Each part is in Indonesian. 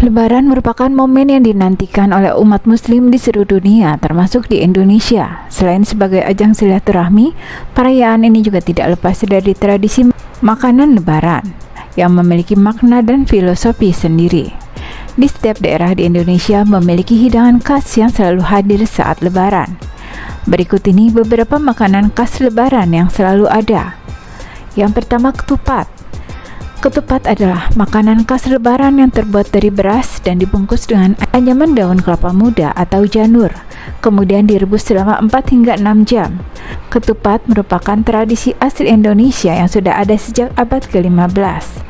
Lebaran merupakan momen yang dinantikan oleh umat muslim di seluruh dunia, termasuk di Indonesia. Selain sebagai ajang silaturahmi, perayaan ini juga tidak lepas dari tradisi makanan lebaran yang memiliki makna dan filosofi sendiri. Di setiap daerah di Indonesia memiliki hidangan khas yang selalu hadir saat lebaran. Berikut ini beberapa makanan khas lebaran yang selalu ada. Yang pertama, ketupat. Ketupat adalah makanan khas lebaran yang terbuat dari beras dan dibungkus dengan anyaman daun kelapa muda atau janur, kemudian direbus selama 4 hingga 6 jam. Ketupat merupakan tradisi asli Indonesia yang sudah ada sejak abad ke-15.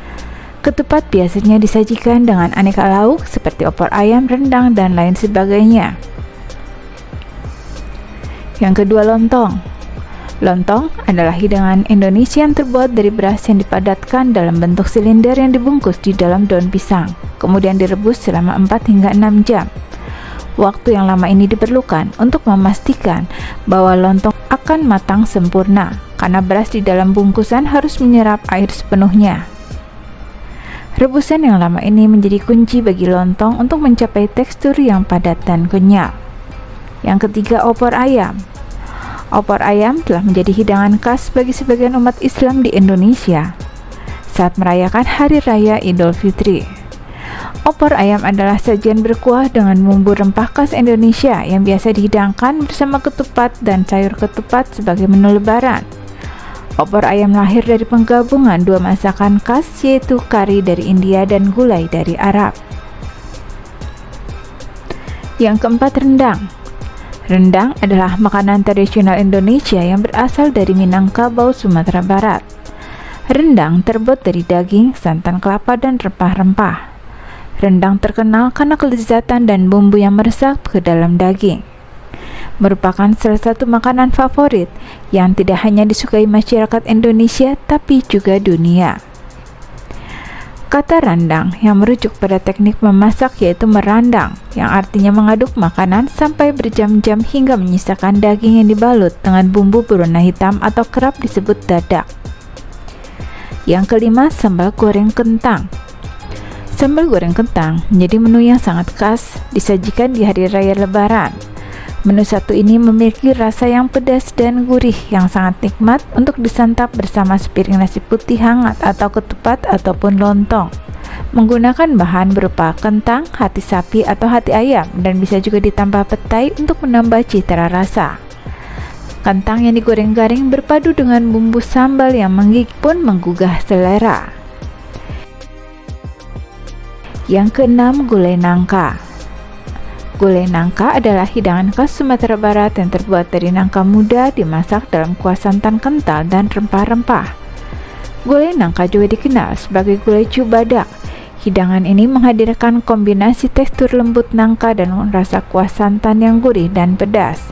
Ketupat biasanya disajikan dengan aneka lauk seperti opor ayam, rendang, dan lain sebagainya. Yang kedua, lontong. Lontong adalah hidangan Indonesia yang terbuat dari beras yang dipadatkan dalam bentuk silinder yang dibungkus di dalam daun pisang, kemudian direbus selama 4 hingga 6 jam. Waktu yang lama ini diperlukan untuk memastikan bahwa lontong akan matang sempurna, karena beras di dalam bungkusan harus menyerap air sepenuhnya. Rebusan yang lama ini menjadi kunci bagi lontong untuk mencapai tekstur yang padat dan kenyal. Yang ketiga, opor ayam. Opor ayam telah menjadi hidangan khas bagi sebagian umat Islam di Indonesia saat merayakan Hari Raya Idul Fitri. Opor ayam adalah sajian berkuah dengan bumbu rempah khas Indonesia yang biasa dihidangkan bersama ketupat dan sayur ketupat sebagai menu lebaran. Opor ayam lahir dari penggabungan dua masakan khas, yaitu kari dari India dan gulai dari Arab. Yang keempat, rendang. Rendang adalah makanan tradisional Indonesia yang berasal dari Minangkabau, Sumatera Barat. Rendang terbuat dari daging, santan kelapa, dan rempah-rempah. Rendang terkenal karena kelezatan dan bumbu yang meresap ke dalam daging. Merupakan salah satu makanan favorit yang tidak hanya disukai masyarakat Indonesia tapi juga dunia. Kata randang yang merujuk pada teknik memasak yaitu merandang, yang artinya mengaduk makanan sampai berjam-jam hingga menyisakan daging yang dibalut dengan bumbu berwarna hitam atau kerap disebut dadak. Yang kelima, sambal goreng kentang. Sambal goreng kentang menjadi menu yang sangat khas disajikan di hari raya Lebaran. Menu satu ini memiliki rasa yang pedas dan gurih yang sangat nikmat untuk disantap bersama sepiring nasi putih hangat atau ketupat ataupun lontong. Menggunakan bahan berupa kentang, hati sapi atau hati ayam, dan bisa juga ditambah petai untuk menambah cita rasa. Kentang yang digoreng garing berpadu dengan bumbu sambal yang menggigit pun menggugah selera. Yang keenam, gulai nangka. Gulai nangka adalah hidangan khas Sumatera Barat yang terbuat dari nangka muda dimasak dalam kuah santan kental dan rempah-rempah. Gulai nangka juga dikenal sebagai gulai cubadak. Hidangan ini menghadirkan kombinasi tekstur lembut nangka dan rasa kuah santan yang gurih dan pedas.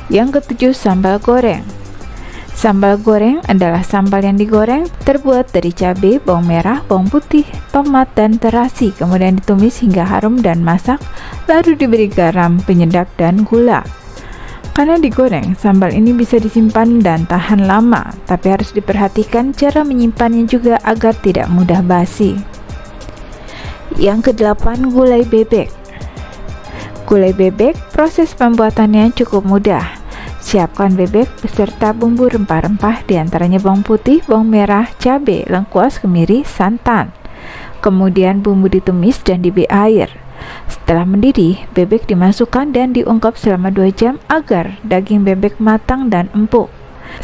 Yang ketujuh, sambal goreng. Sambal goreng adalah sambal yang digoreng, terbuat dari cabai, bawang merah, bawang putih, tomat, dan terasi, kemudian ditumis hingga harum dan masak, lalu diberi garam, penyedap, dan gula. Karena digoreng, sambal ini bisa disimpan dan tahan lama, tapi harus diperhatikan cara menyimpannya juga agar tidak mudah basi. Yang kedelapan, gulai bebek. Gulai bebek, proses pembuatannya cukup mudah. Siapkan bebek beserta bumbu rempah-rempah, diantaranya bawang putih, bawang merah, cabai, lengkuas, kemiri, santan. Kemudian bumbu ditumis dan diberi air. Setelah mendidih, bebek dimasukkan dan diungkap selama 2 jam agar daging bebek matang dan empuk.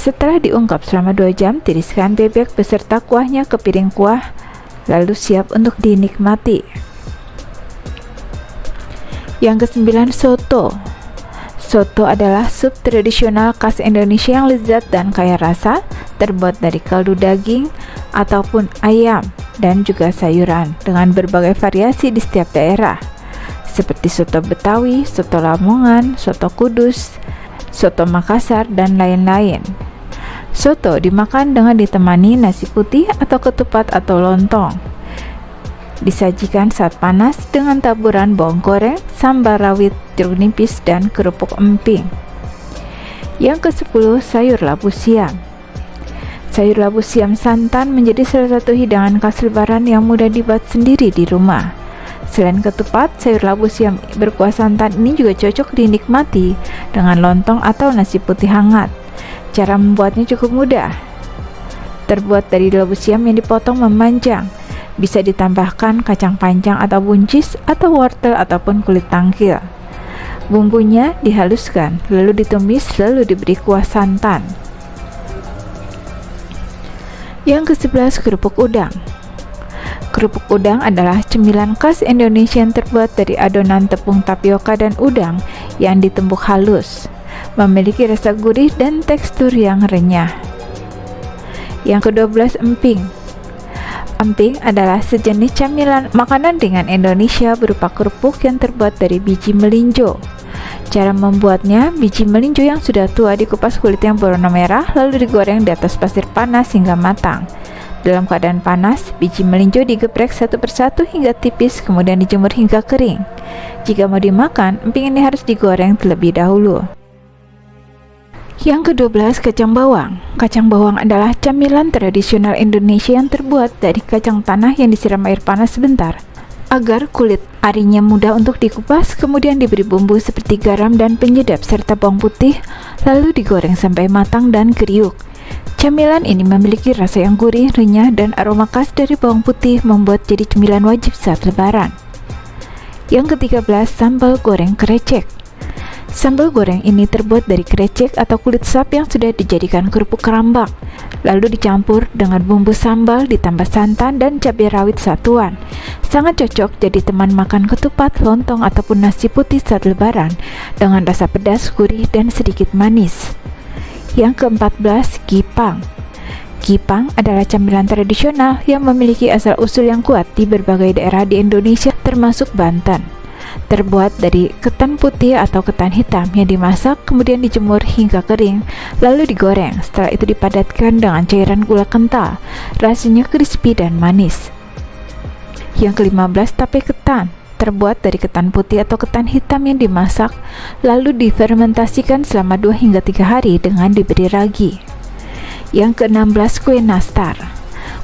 Setelah diungkap selama 2 jam, tiriskan bebek beserta kuahnya ke piring kuah, lalu siap untuk dinikmati. Yang kesembilan, soto. Soto adalah sup tradisional khas Indonesia yang lezat dan kaya rasa, terbuat dari kaldu daging ataupun ayam dan juga sayuran dengan berbagai variasi di setiap daerah, seperti soto Betawi, soto Lamongan, soto Kudus, soto Makassar, dan lain-lain. Soto dimakan dengan ditemani nasi putih atau ketupat atau lontong. Disajikan saat panas dengan taburan bawang goreng, sambal rawit, jeruk nipis, dan kerupuk emping. Yang ke-10, sayur labu siam. Sayur labu siam santan menjadi salah satu hidangan khas Lebaran yang mudah dibuat sendiri di rumah. Selain ketupat, sayur labu siam berkuah santan ini juga cocok dinikmati dengan lontong atau nasi putih hangat. Cara membuatnya cukup mudah. Terbuat dari labu siam yang dipotong memanjang. Bisa ditambahkan kacang panjang atau buncis atau wortel ataupun kulit tangkil. Bumbunya dihaluskan, lalu ditumis, lalu diberi kuah santan. Yang ke-11, kerupuk udang. Kerupuk udang adalah cemilan khas Indonesia yang terbuat dari adonan tepung tapioka dan udang yang ditumbuk halus. Memiliki rasa gurih dan tekstur yang renyah. Yang ke-12, emping. Emping adalah sejenis camilan makanan ringan Indonesia berupa kerupuk yang terbuat dari biji melinjo. Cara membuatnya, biji melinjo yang sudah tua dikupas kulit yang berwarna merah lalu digoreng di atas pasir panas hingga matang. Dalam keadaan panas, biji melinjo digeprek satu persatu hingga tipis kemudian dijemur hingga kering. Jika mau dimakan, emping ini harus digoreng terlebih dahulu. Yang ke-12, kacang bawang. Kacang bawang adalah camilan tradisional Indonesia yang terbuat dari kacang tanah yang disiram air panas sebentar agar kulit arinya mudah untuk dikupas, kemudian diberi bumbu seperti garam dan penyedap serta bawang putih, lalu digoreng sampai matang dan kriuk. Camilan ini memiliki rasa yang gurih, renyah, dan aroma khas dari bawang putih membuat jadi cemilan wajib saat Lebaran. Yang ke-13, sambal goreng krecek. Sambal goreng ini terbuat dari krecek atau kulit sapi yang sudah dijadikan kerupuk kerambak, lalu dicampur dengan bumbu sambal ditambah santan dan cabai rawit satuan. Sangat cocok jadi teman makan ketupat, lontong, ataupun nasi putih saat Lebaran dengan rasa pedas, gurih, dan sedikit manis. Yang ke-14, gipang. Gipang adalah camilan tradisional yang memiliki asal-usul yang kuat di berbagai daerah di Indonesia termasuk Banten. Terbuat dari ketan putih atau ketan hitam yang dimasak kemudian dijemur hingga kering lalu digoreng. Setelah itu dipadatkan dengan cairan gula kental. Rasanya crispy dan manis. Yang ke-15, tape ketan. Terbuat dari ketan putih atau ketan hitam yang dimasak lalu difermentasikan selama 2 hingga 3 hari dengan diberi ragi. Yang ke-16, kue nastar.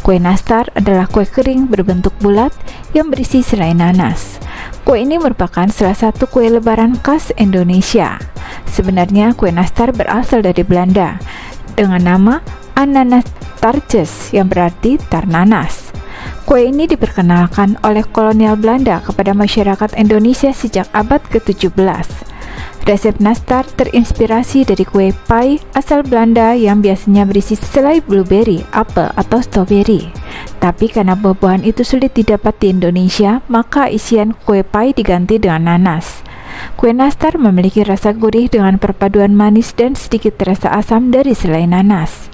Kue nastar adalah kue kering berbentuk bulat yang berisi selai nanas. Kue ini merupakan salah satu kue lebaran khas Indonesia. Sebenarnya kue nastar berasal dari Belanda dengan nama ananas tartjes yang berarti tar nanas. Kue ini diperkenalkan oleh kolonial Belanda kepada masyarakat Indonesia sejak abad ke-17. Resep nastar terinspirasi dari kue pie asal Belanda yang biasanya berisi selai blueberry, apel, atau strawberry. Tapi karena buah-buahan itu sulit didapat di Indonesia, maka isian kue pie diganti dengan nanas. Kue nastar memiliki rasa gurih dengan perpaduan manis dan sedikit rasa asam dari selai nanas.